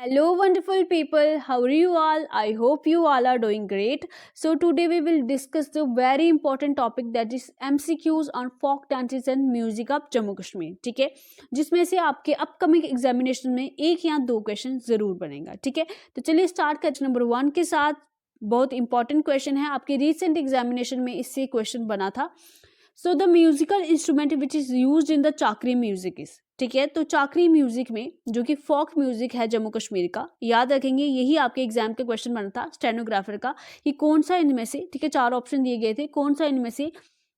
Hello, wonderful people. How are you all? I hope you all are doing great. So, today we will discuss the very important topic that is MCQs on folk dances and music of Jammu Kashmir. ठीक है, जिसमें से आपके upcoming examination में एक या दो question जरूर बनेगा. ठीक है, तो चलिए स्टार्ट कर नंबर 1 के साथ. बहुत इंपॉर्टेंट क्वेश्चन है, आपके रिसेंट एग्जामिनेशन में इससे क्वेश्चन बना था. So the musical instrument which is used in the चाकरी म्यूजिक इज. ठीक है, तो चाकरी म्यूजिक में जो कि फोक म्यूजिक है जम्मू कश्मीर का, याद रखेंगे यही आपके एग्जाम के क्वेश्चन बना था स्टेनोग्राफर का कि कौन सा इनमें से, ठीक है 4 ऑप्शन दिए गए थे, कौन सा इनमें से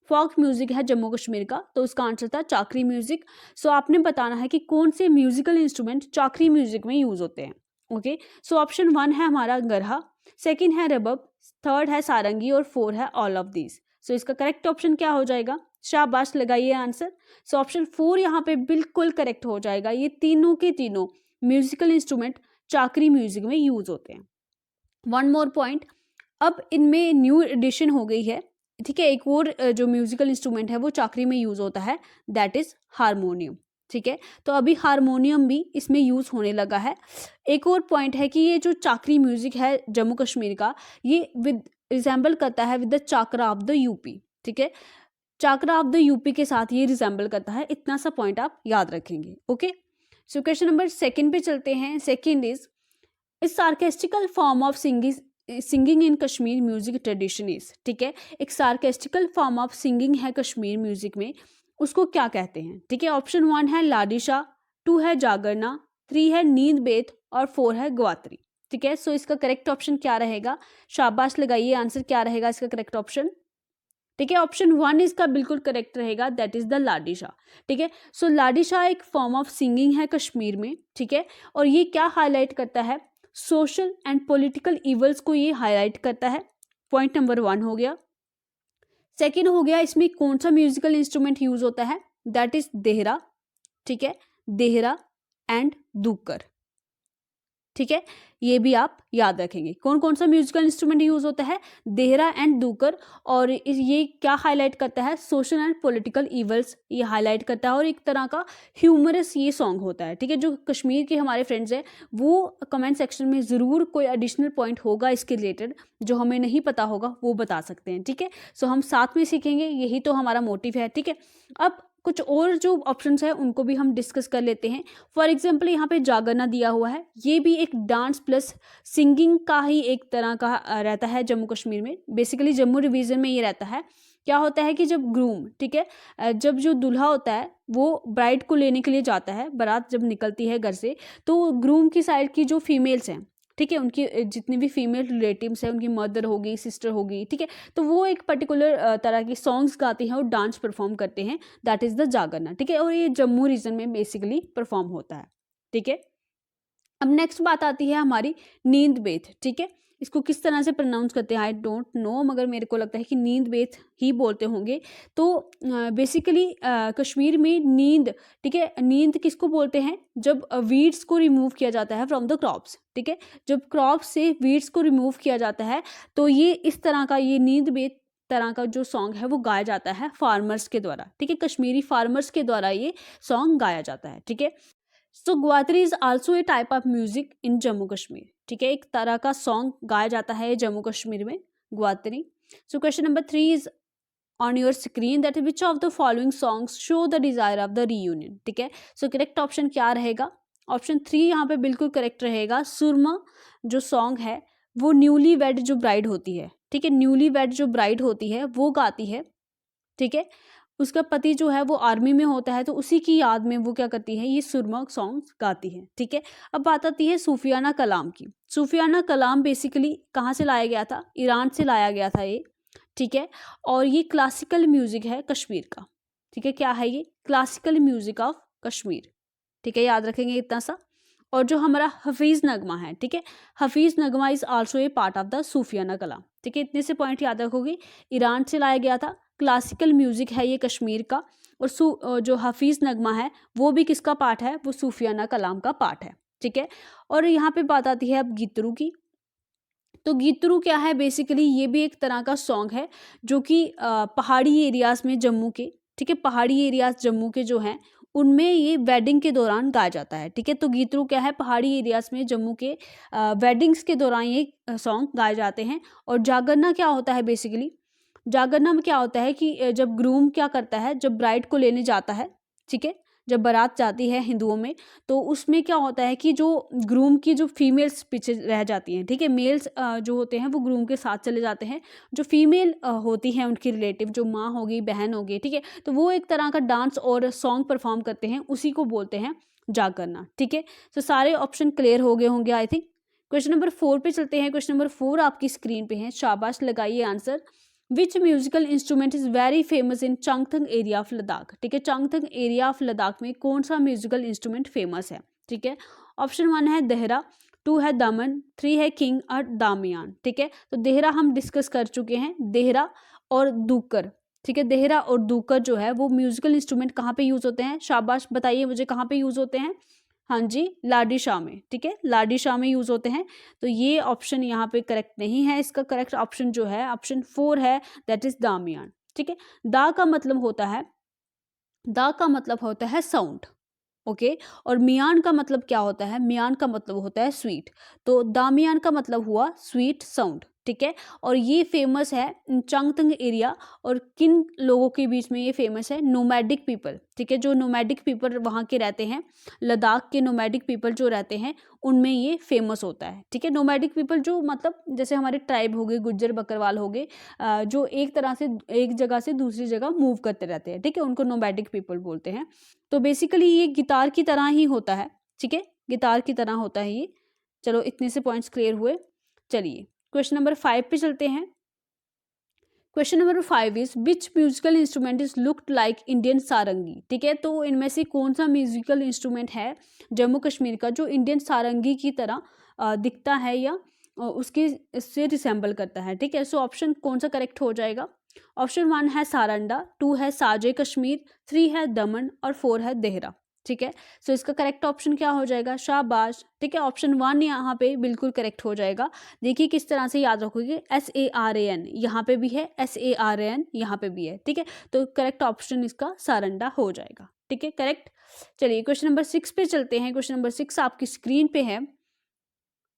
फोक म्यूजिक है जम्मू कश्मीर का, तो उसका आंसर था चाकरी म्यूजिक. सो आपने बताना है कि कौन से म्यूजिकल इंस्ट्रूमेंट चाकरी म्यूजिक में यूज होते हैं. ओके, सो ऑप्शन 1 है हमारा गरहा, सेकेंड है रबब, थर्ड है सारंगी और 4 है ऑल ऑफ दीज. सो इसका करेक्ट ऑप्शन क्या हो जाएगा? शाबाश, लगाइए आंसर. सो ऑप्शन 4 यहाँ पे बिल्कुल करेक्ट हो जाएगा. ये तीनों के तीनों म्यूजिकल इंस्ट्रूमेंट चाकरी म्यूजिक में यूज होते हैं. वन मोर पॉइंट, अब इनमें न्यू एडिशन हो गई है. ठीक है, एक और जो म्यूजिकल इंस्ट्रूमेंट है वो चाकरी में यूज होता है, दैट इज हारमोनियम. ठीक है, तो अभी हारमोनियम भी इसमें यूज होने लगा है. एक और पॉइंट है कि ये जो चाकरी म्यूजिक है जम्मू कश्मीर का, ये विद रिजेंबल करता है with the chakra of the UP. ठीक है, चाकरा ऑफ द यूपी के साथ ये रिजेंबल करता है. इतना सा पॉइंट आप याद रखेंगे. ओके, सो क्वेश्चन नंबर 2 पे चलते हैं. Second is sarcastical form of singing in Kashmir music tradition is. ठीक है, एक सार्केस्टिकल फॉर्म ऑफ सिंगिंग है कश्मीर म्यूजिक में, उसको क्या कहते हैं? ठीक है, ऑप्शन 1 है लाडिशा, 2 है जागरना, 3 है नींद बेत और 4 है ग्वात्री. ठीक है, सो इसका करेक्ट ऑप्शन क्या रहेगा? शाबाश, लगाइए आंसर. क्या रहेगा इसका करेक्ट ऑप्शन? ठीक है, ऑप्शन 1 इसका बिल्कुल करेक्ट रहेगा, दैट इज द लाडिशा. ठीक है, सो लाडिशा एक फॉर्म ऑफ सिंगिंग है कश्मीर में. ठीक है, और ये क्या हाईलाइट करता है? सोशल एंड पॉलिटिकल इवल्स को ये हाईलाइट करता है. पॉइंट नंबर 1 हो गया. सेकेंड हो गया, इसमें कौन सा म्यूजिकल इंस्ट्रूमेंट यूज होता है? That is Dehra. ठीक है, देहरा एंड दूकर. ठीक है, ये भी आप याद रखेंगे. कौन कौन सा म्यूजिकल इंस्ट्रूमेंट यूज होता है? देहरा एंड दूकर. और ये क्या हाईलाइट करता है? सोशल एंड पॉलिटिकल इवल्स ये हाईलाइट करता है, और एक तरह का ह्यूमरस ये सॉन्ग होता है. ठीक है, जो कश्मीर के हमारे फ्रेंड्स हैं वो कमेंट सेक्शन में ज़रूर कोई एडिशनल पॉइंट होगा इसके रिलेटेड जो हमें नहीं पता होगा वो बता सकते हैं. ठीक है, सो हम साथ में सीखेंगे, यही तो हमारा मोटिव है. ठीक है, अब कुछ और जो ऑप्शंस है उनको भी हम डिस्कस कर लेते हैं. फॉर एग्जांपल यहाँ पे जागरना दिया हुआ है, ये भी एक डांस प्लस सिंगिंग का ही एक तरह का रहता है जम्मू कश्मीर में. बेसिकली जम्मू डिवीज़न में ये रहता है. क्या होता है कि जब ग्रूम, ठीक है, जब जो दूल्हा होता है वो ब्राइड को लेने के लिए जाता है, बारात जब निकलती है घर से, तो ग्रूम की साइड की जो फीमेल्स हैं, ठीक है, उनकी जितनी भी फीमेल रिलेटिव्स हैं, उनकी मदर होगी, सिस्टर होगी, ठीक है, तो वो एक पर्टिकुलर तरह की सॉन्ग्स गाती हैं और डांस परफॉर्म करते हैं, दैट इज़ द जागरना. ठीक है, और ये जम्मू रीजन में बेसिकली परफॉर्म होता है. ठीक है, अब नेक्स्ट बात आती है हमारी नींद बेथ. ठीक है, इसको किस तरह से प्रोनाउंस करते हैं आई डोंट नो, मगर मेरे को लगता है कि नींद बेथ ही बोलते होंगे. तो बेसिकली कश्मीर में नींद, ठीक है, नींद किसको बोलते हैं? जब वीड्स को रिमूव किया जाता है फ्रॉम द क्रॉप्स. ठीक है, जब क्रॉप्स से वीड्स को रिमूव किया जाता है तो ये इस तरह का ये नींद बेथ तरह का जो सॉन्ग है वो गाया जाता है फार्मर्स के द्वारा. ठीक है, कश्मीरी फार्मर्स के द्वारा ये सॉन्ग गाया जाता है. ठीक है, so Gwatri is also a type of music in Jammu Kashmir. ठीक है, एक तरह का सॉन्ग गाया जाता है जम्मू कश्मीर में, ग्वात्री. So question number 3 is on your screen, that which of the following songs show the desire of the reunion. ठीक है, सो करेक्ट ऑप्शन क्या रहेगा? ऑप्शन 3 यहाँ पे बिल्कुल करेक्ट रहेगा. सुरमा जो सॉन्ग है वो न्यूली वेड जो ब्राइड होती है, ठीक है, न्यूली वेड जो ब्राइड होती है वो गाती है. ठीक है, उसका पति जो है वो आर्मी में होता है, तो उसी की याद में वो क्या करती है, ये सुरमा सॉन्ग्स गाती है. ठीक है, अब बात आती है सूफियाना कलाम की. सूफियाना कलाम बेसिकली कहाँ से लाया गया था? ईरान से लाया गया था ये. ठीक है, और ये क्लासिकल म्यूजिक है कश्मीर का. ठीक है, क्या है ये? Classical music of Kashmir. ठीक है, याद रखेंगे इतना सा. और जो हमारा हफीज़ नगमा है, ठीक है, Hafiz Nagma is also a part of the Sufiana Kalam. ठीक है, इतने से पॉइंट याद रखोगे. ईरान से लाया गया था, क्लासिकल म्यूजिक है ये कश्मीर का, और जो हफीज़ नगमा है वो भी किसका पार्ट है? वो सूफियाना कलाम का पार्ट है. ठीक है, और यहाँ पे बात आती है अब गीतरू की. तो गीतरू क्या है? बेसिकली ये भी एक तरह का सॉन्ग है जो कि पहाड़ी एरियाज़ में जम्मू के, ठीक है, पहाड़ी एरियाज जम्मू के जो हैं उनमें ये वेडिंग के दौरान गाया जाता है। ठीक है, तो गीतड़ू क्या है, पहाड़ी एरियाज में जम्मू के वेडिंग्स के दौरान ये सॉन्ग गाए जाते हैं। और जागरना क्या होता है, बेसिकली जागरना में क्या होता है कि जब ग्रूम क्या करता है, जब ब्राइड को लेने जाता है, ठीक है, जब बारात जाती है हिंदुओं में, तो उसमें क्या होता है कि जो ग्रूम की जो फीमेल्स पीछे रह जाती हैं, ठीक है, मेल्स जो होते हैं वो ग्रूम के साथ चले जाते हैं, जो फीमेल होती हैं उनकी रिलेटिव, जो माँ होगी, बहन होगी, ठीक है, तो वो एक तरह का डांस और सॉन्ग परफॉर्म करते हैं, उसी को बोलते हैं जागरना। ठीक है, तो सारे ऑप्शन क्लियर हो गए होंगे आई थिंक। क्वेश्चन नंबर 4 पे चलते हैं। क्वेश्चन नंबर 4 आपकी स्क्रीन पे है, शाबाश, लगाइए answer. Which musical instrument is very famous in Changthang area of Ladakh. ठीक है, चंगथंग एरिया ऑफ लद्दाख में कौन सा म्यूजिकल इंस्ट्रूमेंट फेमस है? ठीक है, ऑप्शन 1 है देहरा, 2 है दमन, 3 है किंग और दामियान। ठीक है, तो देहरा हम डिस्कस कर चुके हैं, देहरा और दूकर। ठीक है, देहरा और दूकर जो है वो म्यूजिकल इंस्ट्रूमेंट कहाँ पे यूज होते हैं? शाबाश, बताइए मुझे कहाँ पे यूज होते हैं? हाँ जी, लाडी शाह में। ठीक है, लाडी शाह में यूज होते हैं। तो ये ऑप्शन यहाँ पे करेक्ट नहीं है, इसका करेक्ट ऑप्शन जो है ऑप्शन 4 है, दैट इज दामियान। ठीक है, दा का मतलब होता है, दा का मतलब होता है साउंड, ओके, और मियान का मतलब क्या होता है? मियान का मतलब होता है स्वीट, तो दामियान का मतलब हुआ स्वीट साउंड। ठीक है, और ये फेमस है चंगथंग एरिया, और किन लोगों के बीच में ये फेमस है? Nomadic people. ठीक है, जो नोमैडिक पीपल वहाँ के रहते हैं, लद्दाख के नोमैडिक पीपल जो रहते हैं, उनमें ये फेमस होता है। ठीक है, नोमैडिक पीपल जो मतलब जैसे हमारे ट्राइब हो गए, गुज्जर बकरवाल हो गए, जो एक तरह से एक जगह से दूसरी जगह मूव करते रहते हैं, ठीक है, उनको नोमैडिक पीपल बोलते हैं। तो बेसिकली ये गिटार की तरह ही होता है। ठीक है, गिटार की तरह होता है ये। चलो, इतने से पॉइंट्स क्लियर हुए। चलिए क्वेश्चन नंबर 5 पे चलते हैं। Question number 5 is which musical instrument is looked like Indian sarangi. ठीक है, तो इनमें से कौन सा म्यूजिकल इंस्ट्रूमेंट है जम्मू कश्मीर का जो इंडियन सारंगी की तरह दिखता है या उसके इससे रिसेंबल करता है? ठीक है, सो ऑप्शन कौन सा करेक्ट हो जाएगा? ऑप्शन 1 है सारंडा, 2 है साजे कश्मीर, 3 है दमन और 4 है देहरा। ठीक है, सो इसका करेक्ट ऑप्शन क्या हो जाएगा? शाबाश। ठीक है, ऑप्शन 1 यहाँ पे बिल्कुल करेक्ट हो जाएगा। देखिए किस तरह से याद रखोगे, SARAN यहाँ पे भी है, SARAN यहाँ पे भी है। ठीक है, तो करेक्ट ऑप्शन इसका सारंडा हो जाएगा। ठीक है, करेक्ट। चलिए क्वेश्चन नंबर 6 पे चलते हैं। क्वेश्चन नंबर 6 आपकी स्क्रीन पे है,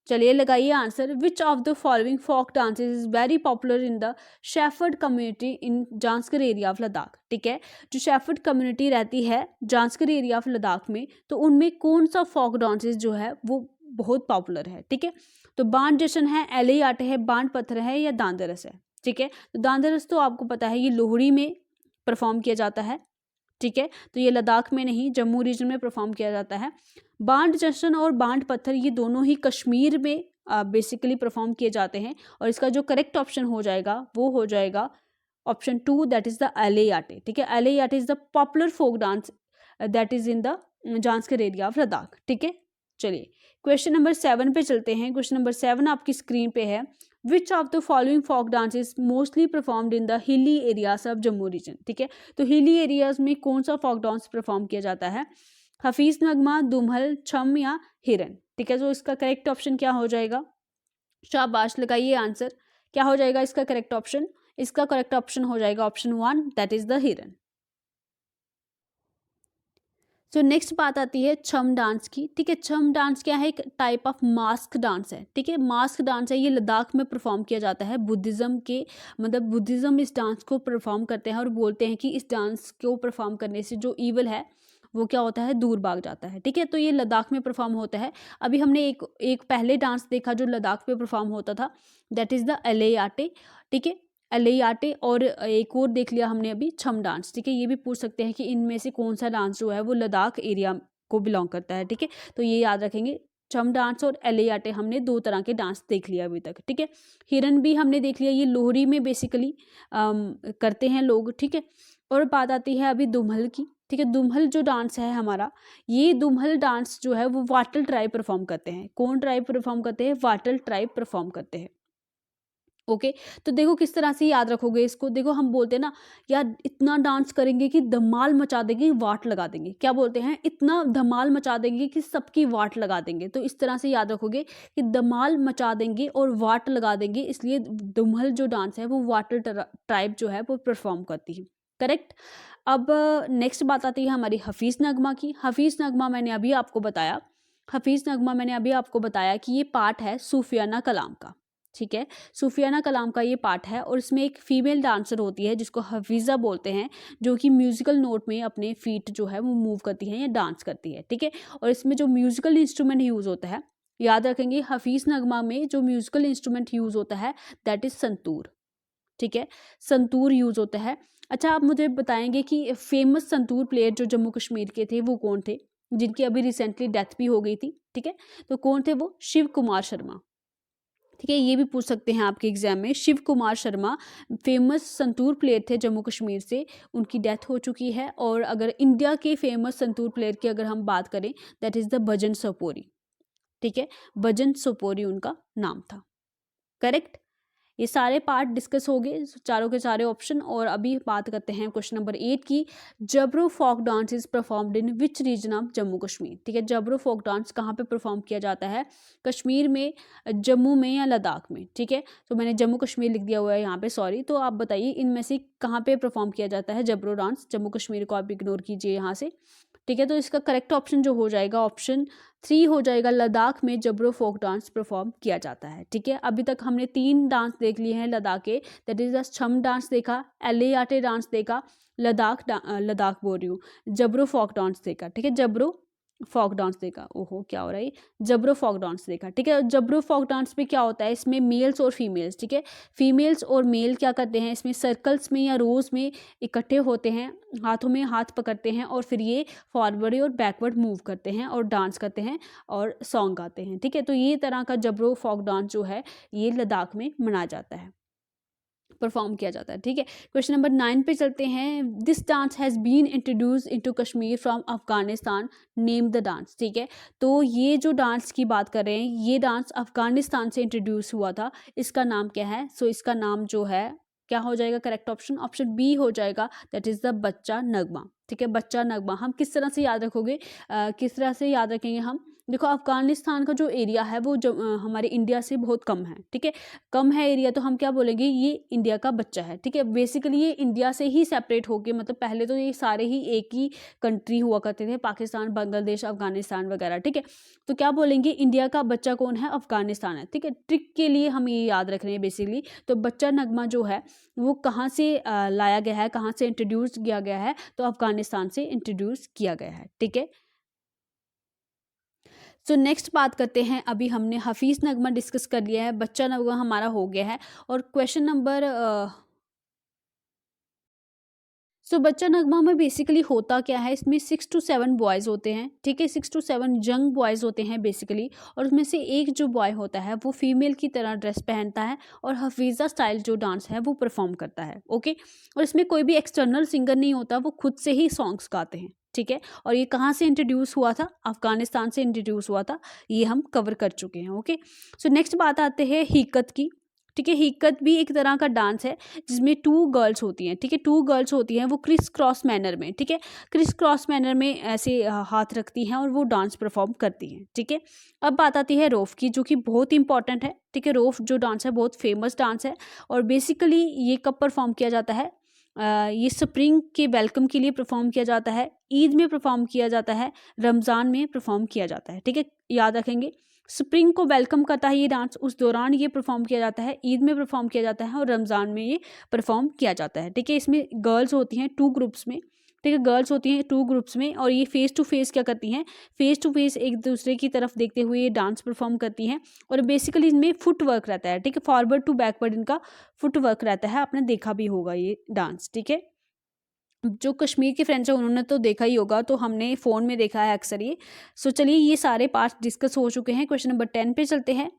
चलिए लगाइए answer. Which of the following folk dances is very popular in the shepherd community in Zanskar area of Ladakh. ठीक है, जो शेफर्ड कम्युनिटी रहती है जांस्कर एरिया ऑफ लद्दाख में, तो उनमें कौन सा फोक डांसेस जो है वो बहुत पॉपुलर है? ठीक है, तो बांड जश्न है, एले आटे है, बांड पत्थर है या दांदरस है? ठीक है, तो दांदरस तो आपको पता है ये लोहड़ी में परफॉर्म किया जाता है। ठीक है, तो ये लद्दाख में नहीं, जम्मू रीजन में परफॉर्म किया जाता है। बांड जश्न और बांड पत्थर ये दोनों ही कश्मीर में बेसिकली परफॉर्म किए जाते हैं, और इसका जो करेक्ट ऑप्शन हो जाएगा वो हो जाएगा ऑप्शन 2, दैट इज द एलेयाटे। ठीक है, एलेयाटे is the popular folk dance that is in the Zanskar area of Ladakh. ठीक है, चलिए क्वेश्चन नंबर 7 पे चलते हैं। क्वेश्चन नंबर 7 आपकी स्क्रीन पे है, which of the following folk dance is mostly performed in the hilly areas of Jammu region. ठीक है, तो हिली एरियाज में कौन सा फोक डांस परफॉर्म किया जाता है? हफीज नगमा, दुम्हल, छम या हिरन? ठीक है, तो इसका करेक्ट ऑप्शन क्या हो जाएगा? शाबाश, लगाइए आंसर। क्या हो जाएगा इसका करेक्ट ऑप्शन? इसका करेक्ट ऑप्शन हो जाएगा ऑप्शन 1, दैट इज द हिरन। तो नेक्स्ट बात आती है छम डांस की। ठीक है, छम डांस क्या है? एक टाइप ऑफ मास्क डांस है। ठीक है, मास्क डांस है, ये लद्दाख में परफॉर्म किया जाता है। बुद्धिज्म के मतलब बुद्धिज्म इस डांस को परफॉर्म करते हैं और बोलते हैं कि इस डांस को परफॉर्म करने से जो ईवल है वो क्या होता है? दूर भाग जाता है। ठीक है, तो ये लद्दाख में परफॉर्म होता है। अभी हमने एक एक पहले डांस देखा जो लद्दाख में परफॉर्म होता था, दैट इज द एलेयाटे। ठीक है, एलेयाटे, और एक और देख लिया हमने अभी छम डांस। ठीक है, ये भी पूछ सकते हैं कि इनमें से कौन सा डांस जो है वो लद्दाख एरिया को बिलोंग करता है। ठीक है, तो ये याद रखेंगे, छम डांस और एलेयाटे हमने 2 तरह के डांस देख लिया अभी तक। ठीक है, हिरन भी हमने देख लिया, ये लोहड़ी में बेसिकली करते हैं लोग। ठीक है, और बात आती है अभी दुम्हल की। ठीक है, दुम्हल जो डांस है हमारा, ये दुम्हल डांस जो है वो वाटल ट्राइब परफॉर्म करते हैं। कौन ट्राइब परफॉर्म करते हैं? वाटल ट्राइब परफॉर्म करते हैं। ओके, तो देखो किस तरह से याद रखोगे इसको। देखो हम बोलते हैं ना यार, इतना डांस करेंगे कि धमाल मचा देंगे, वाट लगा देंगे। क्या बोलते हैं? इतना धमाल मचा देंगे कि सबकी वाट लगा देंगे। तो इस तरह से याद रखोगे कि धमाल मचा देंगे और वाट लगा देंगे, इसलिए दुम्हल जो डांस है वो वाटर ट्राइब जो है वो परफॉर्म करती है। करेक्ट। अब नेक्स्ट बात आती है हमारी हफीज़ नगमा की। हफीज़ नगमा मैंने अभी आपको बताया, कि ये पार्ट है सूफियाना कलाम का, ठीक है। सूफियाना कलाम का ये पार्ट है और इसमें एक फीमेल डांसर होती है जिसको हफीज़ा बोलते हैं, जो कि म्यूजिकल नोट में अपने फीट जो है वो मूव करती है या डांस करती है, ठीक है। और इसमें जो म्यूजिकल इंस्ट्रूमेंट यूज़ होता है, याद रखेंगे हफीज़ नगमा में जो म्यूजिकल इंस्ट्रूमेंट यूज़ होता है दैट इज़ संतूर, ठीक है। संतूर यूज़ होता है। अच्छा, आप मुझे बताएंगे कि फेमस संतूर प्लेयर जो जम्मू कश्मीर के थे वो कौन थे, जिनकी अभी रिसेंटली डेथ भी हो गई थी, ठीक है। तो कौन थे वो? शिव कुमार शर्मा, ठीक है। ये भी पूछ सकते हैं आपके एग्जाम में। शिव कुमार शर्मा फेमस संतूर प्लेयर थे जम्मू कश्मीर से, उनकी डेथ हो चुकी है। और अगर इंडिया के फेमस संतूर प्लेयर की अगर हम बात करें दैट इज़ द भजन सोपोरी, ठीक है। भजन सोपोरी उनका नाम था, करेक्ट। ये सारे पार्ट डिस्कस हो गए, चारों के चारों ऑप्शन। और अभी बात करते हैं क्वेश्चन नंबर 8 की। Jabro folk dance is performed in which region of Jammu Kashmir, ठीक है। जबरो फोक डांस कहाँ पे परफॉर्म किया जाता है? कश्मीर में, जम्मू में या लद्दाख में, ठीक है। तो मैंने जम्मू कश्मीर लिख दिया हुआ है यहाँ पे, सॉरी। तो आप बताइए इनमें से कहाँ पे परफॉर्म किया जाता है जबरो डांस? जम्मू कश्मीर को आप इग्नोर कीजिए यहाँ से, ठीक है। तो इसका करेक्ट ऑप्शन जो हो जाएगा ऑप्शन 3 हो जाएगा, लद्दाख में जबरो फोक डांस परफॉर्म किया जाता है, ठीक है। अभी तक हमने 3 डांस देख लिए हैं लद्दाख के, दैट इज द छम डांस देखा, एलियाटे डांस देखा, लद्दाख बोल रही हूँ, जबरो फोक डांस देखा, ठीक है। जबरो फोक डांस देखा, ओहो क्या हो रहा है, जबरो फोक डांस देखा, ठीक है। जबरो फोक डांस में क्या होता है, इसमें मेल्स और फीमेल्स, ठीक है। फीमेल्स और मेल क्या करते हैं, इसमें सर्कल्स में या रोज में इकट्ठे होते हैं, हाथों में हाथ पकड़ते हैं और फिर ये फॉरवर्ड और बैकवर्ड मूव करते हैं और डांस करते हैं और सॉन्ग गाते हैं, ठीक है। तो ये तरह का जबरो फोक डांस जो है ये लद्दाख में मनाया जाता है, परफॉर्म किया जाता है, ठीक है। क्वेश्चन नंबर 9 पे चलते हैं। This dance has been introduce into Kashmir from Afghanistan, name the dance, ठीक है। तो ये जो डांस की बात कर रहे हैं, ये डांस अफगानिस्तान से इंट्रोड्यूस हुआ था, इसका नाम क्या है? सो इसका नाम जो है क्या हो जाएगा करेक्ट ऑप्शन? ऑप्शन बी हो जाएगा, दैट इज़ द बच्चा नगमा, ठीक है। बच्चा नगमा हम किस तरह से याद रखोगे, किस तरह से याद रखेंगे हम? देखो अफगानिस्तान का जो एरिया है वो जो हमारे इंडिया से बहुत कम है, ठीक है। कम है एरिया, तो हम क्या बोलेंगे, ये इंडिया का बच्चा है, ठीक है। बेसिकली ये इंडिया से ही सेपरेट होके, मतलब पहले तो ये सारे ही एक ही कंट्री हुआ करते थे, पाकिस्तान, बांग्लादेश, अफगानिस्तान वगैरह, ठीक है। तो क्या बोलेंगे, इंडिया का बच्चा कौन है? अफगानिस्तान है, ठीक है। ट्रिक के लिए हम ये याद रख रहे हैं बेसिकली। तो बच्चा नगमा जो है वो कहाँ से लाया गया है, कहाँ से इंट्रोड्यूस किया गया है? तो अफगानिस्तान से इंट्रोड्यूस किया गया है, ठीक है। सो नेक्स्ट बात करते हैं, अभी हमने हफीज़ नगमा डिस्कस कर लिया है, बच्चा नगमा हमारा हो गया है। और क्वेश्चन नंबर बच्चा नगमा में बेसिकली होता क्या है, इसमें 6 to 7 बॉयज़ होते हैं, ठीक है। 6 to 7 यंग बॉयज़ होते हैं बेसिकली। और उसमें से एक जो बॉय होता है वो फीमेल की तरह ड्रेस पहनता है और हफीज़ा स्टाइल जो डांस है वो परफॉर्म करता है, ओके। और इसमें कोई भी एक्सटर्नल सिंगर नहीं होता, वो खुद से ही सॉन्ग्स गाते हैं, ठीक है। और ये कहाँ से इंट्रोड्यूस हुआ था? अफगानिस्तान से इंट्रोड्यूस हुआ था, ये हम कवर कर चुके हैं, ओके। सो नेक्स्ट बात आते हैं हिकत की, ठीक है। हिकत भी एक तरह का डांस है जिसमें 2 गर्ल्स होती हैं, ठीक है। 2 गर्ल्स होती हैं, वो क्रिस क्रॉस मैनर में, ठीक है, क्रिस क्रॉस मैनर में ऐसे हाथ रखती हैं और वो डांस परफॉर्म करती हैं, ठीक है। अब बात आती है रोफ की, जो कि बहुत इंपॉर्टेंट है, ठीक है। रोफ जो डांस है बहुत फेमस डांस है और बेसिकली ये कब परफॉर्म किया जाता है? ये स्प्रिंग के वेलकम के लिए परफॉर्म किया जाता है, ईद में परफॉर्म किया जाता है, रमज़ान में परफॉर्म किया जाता है, ठीक है। याद रखेंगे, स्प्रिंग को वेलकम करता है ये डांस, उस दौरान ये परफॉर्म किया जाता है, ईद में परफॉर्म किया जाता है और रमज़ान में ये परफॉर्म किया जाता है, ठीक है। इसमें गर्ल्स होती हैं 2 ग्रुप्स में, ठीक है। गर्ल्स होती हैं 2 ग्रुप्स में और ये फेस टू फेस क्या करती हैं, फेस टू फेस एक दूसरे की तरफ देखते हुए ये डांस परफॉर्म करती हैं। और बेसिकली इनमें फुट वर्क रहता है, ठीक है। फॉरवर्ड टू बैकवर्ड इनका फुट वर्क रहता है, आपने देखा भी होगा ये डांस, ठीक है। जो कश्मीर के फ्रेंड्स हैं उन्होंने तो देखा ही होगा, तो हमने फ़ोन में देखा है अक्सर ये। सो चलिए ये सारे पार्ट्स डिस्कस हो चुके हैं। क्वेश्चन नंबर 10 पे चलते हैं।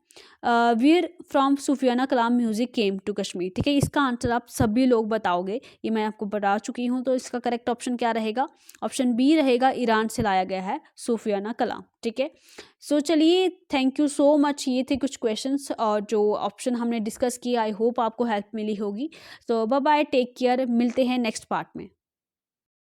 Where from Sufiana Kalam music came to Kashmir, ठीक है। इसका आंसर आप सभी लोग बताओगे, ये मैं आपको बता चुकी हूँ। तो इसका करेक्ट ऑप्शन क्या रहेगा? ऑप्शन बी रहेगा, ईरान से लाया गया है सूफियाना कलाम, ठीक है। सो चलिए थैंक यू सो मच, ये थे कुछ क्वेश्चंस और जो ऑप्शन हमने डिस्कस किया। आई होप आपको हेल्प मिली होगी। तो बाय बाय, टेक केयर, मिलते हैं नेक्स्ट पार्ट में।